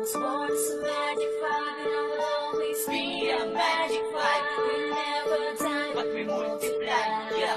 was born as a magic five, and I will always be a magic five. We never die, but we multiply. Yeah.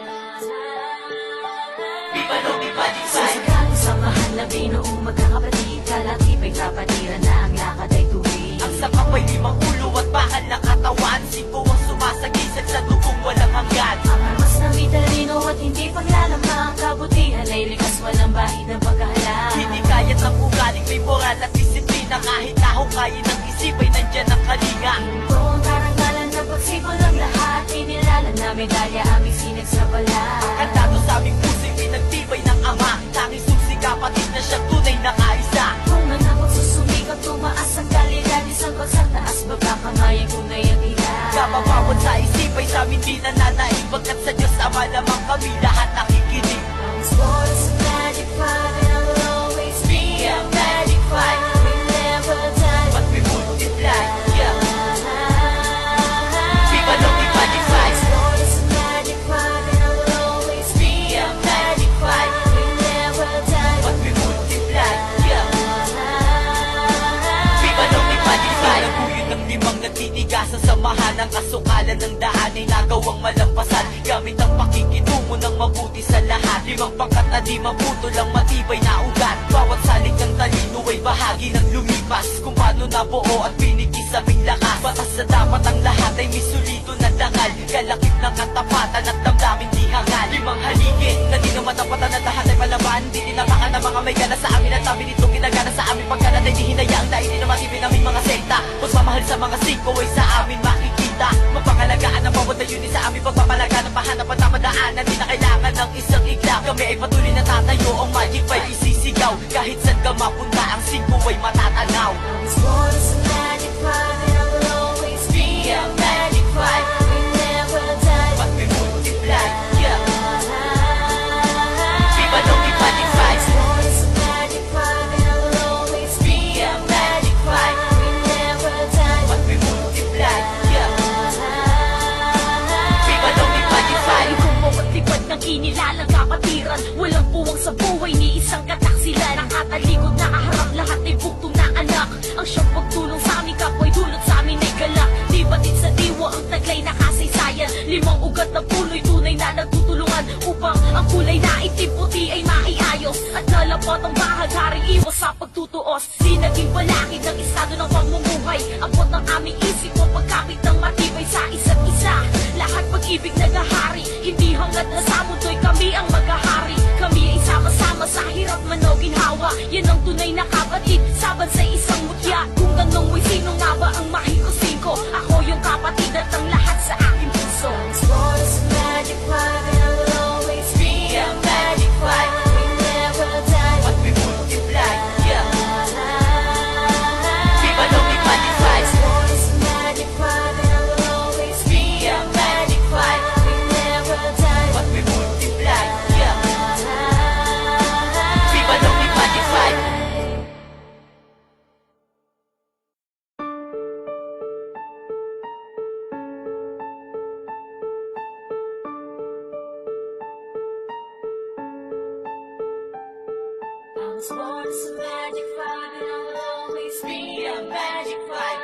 Viva no mi magic five. Sasagaling sa mahal na binoong magkakapatid, kalatipay kapatiran na ang lakad ay tuwid. Ang sakap ay limang ulo at bakal na katawan, singko ang sumasagisag sa dugong walang hanggan. Ang armas na may talino at hindi paglalamang, kabutihan ay likas, walang bahid ng pagkahalang. Hindi kaya't ng ugaling may moral at disiplina, kahit nahukayin ng isip ay nandyan ang kalinga. Ito ang karangalan na pagsipol ng lahat, inilalan na medalya aming sinag sa balat. Kantado sa aming puso'y pinagtibay ng ama, tanging susi kapatid na siyang tunay na kaisa. Kung ang pagsusumikap, tumaas ang kalidad, isang pagsataas, baba kamay ang tunay ang ilan. Kapapawad sa isip ay sa amin di nananaig, pagkat sa Diyos Ama lamang kami lahat nakikinig. I was born as a magic five, and I will always be a magic five. We never die, But we multiply, yeah. Viva no mi magic I five. was born as a magic five, and I will always be a magic five. We never die, But we multiply, yeah. Viva no mi magic five. Naguyod ng limang nagtitigasan, samahan ang kasukalan ng daan ay nagawang malampasan, gamit ang pakikitungo ng mabuti sa lahat. Limang pangkat na di mabuto lang matibay na ugat. Bawat salik ng talino ay bahagi ng lumipas, kung paano nabuo at pinikis aming lakas. Batas sa dapat ang lahat ay misulito na dangal, kalakip ng katapatan at damdamin di hangal. Limang haligi na di naman tapatan at lahat ay palaban, di tinapakan ng mga may gana sa amin at amin itong ginagana sa amin. Pagkalat ay di hinayaang dahil di na matibay naming mga sekta. Pagmamahal sa mga singko ay sa amin makikita, mapangalagaan ang bawat ayunin sa aming pagpapalaga ng pahanap at tamadaanan. Di na kailangan ng isang iglap, kami ay patuloy na tatayo, ang magic five isisigaw. Kahit saan ka mapunta, ang singko ay matatanaw. I was born as a magic five, and I will always be a magic five. We never die, But we multiply, yeah. Viva no mi magic I five. was born as a magic five, and I will always be a magic five. We never die, But we multiply, yeah. Viva no mi magic five. kung bawat lipad ng kinilalang kapatiran, walang puwang sa buhay ni isang kataksilan. Nakatalikod, nakaharap, lahat ay bugtong na anak. Ang siyang pagtulong sa aming kapwa'y dulot sa amin ay galak. Di batid sa diwa ang taglay na kasaysayan, limang ugat na puloy tunay na nagtutulungan, upang ang kulay na itim puti ay maiayos, at lalapat ang bahagari iwas sa pagtutuos. Di naging balakid ng estado ng pamumuhay, abot ng aming isip o pagkapit ng matibay sa isa't isa. Lahat pag-ibig nagahari, hindi hangad na sa mundo'y kami ang maghahari. Kami ay sama-sama sa hirap man o ginhawa, yan ang tunay na kapatid, saban sa isang mutya. Kung tanong mo'y sino nga ba ang mahikusin ko, ako yung kapatid at ang lahat sa aking puso. I was born as a magic five, and I will always be a magic five. We never die, But we multiply, yeah. Viva no mi magic I five. was born as a magic five, and I will always be a magic five. We never die, But we multiply, yeah. Viva no mi magic five. I was born as a magic five, and I will always be a magic five.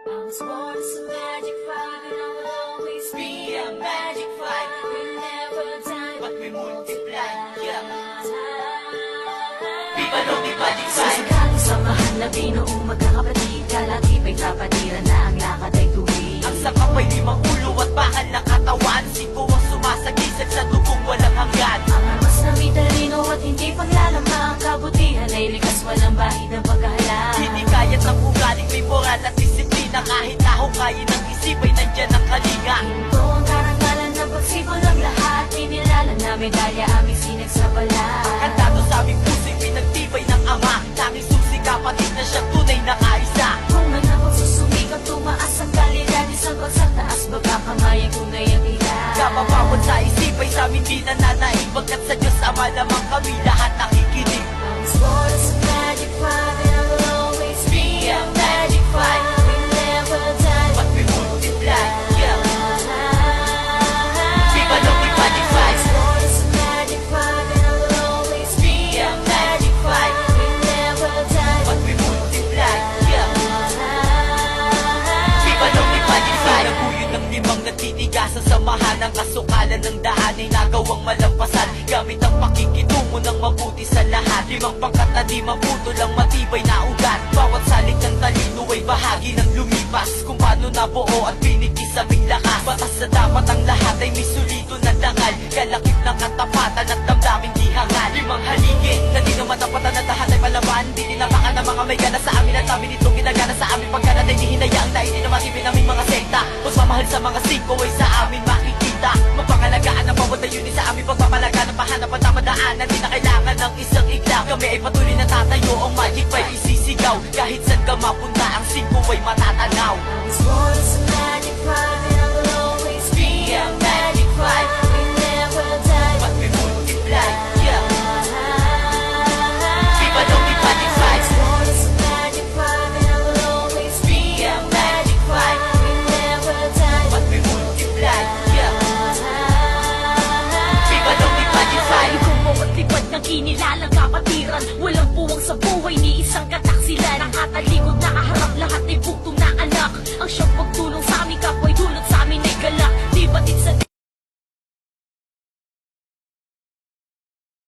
I was born as a magic five, and I will always be a magic five. We never die, But we multiply, yeah. Viva no mi magic five. Sasagaling sa mahal na binoong magkakapatid, kalatipay kapatiran na ang lakad ay tuwid. Ang sakap ay limang ulo at bakal na katawan, singko ang sumasagisag sa dugong walang hanggan. Ang armas na may talino at hindi paglalamang, kabutihan ay likas, walang bahid ng pagkahalang. Hindi kaya't ng ugaling may moral at disiplina, kahit nahukayin ng isip ay nandyan ang kalinga. Ito ang karangalan na pagsipol ng lahat, inilalan na medalya aming sinag sa balat. Kantado sa aming puso'y pinagtibay ng ama, tanging susi kapatid na siyang tunay na kaisa. Kung ang pagsusumikap, tumaas ang kalidad, isang pagsataas, baba kamay ang tunay ang ilan. Kapapawad sa isip ay sa amin di nananaig, pagkat sa Diyos Ama lamang kami lahat nakikinig. I was born as a magic five, and I will always be a magic five. We never die, But we multiply, yeah. ng kasukalan ng daan ay nagawang malampasan gamit ang pakikitungo ng mabuti sa lahat. Limang pangkat na di mabuto lang matibay na ugat. Bawat salik ng talino ay bahagi ng lumipas kung paano nabuo at pinikis aming lakas. Batas sa dapat ang lahat ay may solido na dangal, kalakip ng katapatan at damdaming di hangal. Limang haligi na di naman tapatan at lahat ay palaban. Di tinapakan ng mga may gana sa amin at amin itong ginagana sa amin. Pagkalat ay di hinayaang dahil di naman ibin aming mga sekta. Pagmamahal sa mga singko ay sa amin makikita. Mapangalagaan ang bawat ayunin sa aming pagpapalaga ng pahanap at tamadaanan. Di na kailangan ng isang igla. Kami ay patuloy na tatayo, ang magic pa isisigaw. Kahit saan ka mapunta ang singko ay matatanaw. This world is a magic private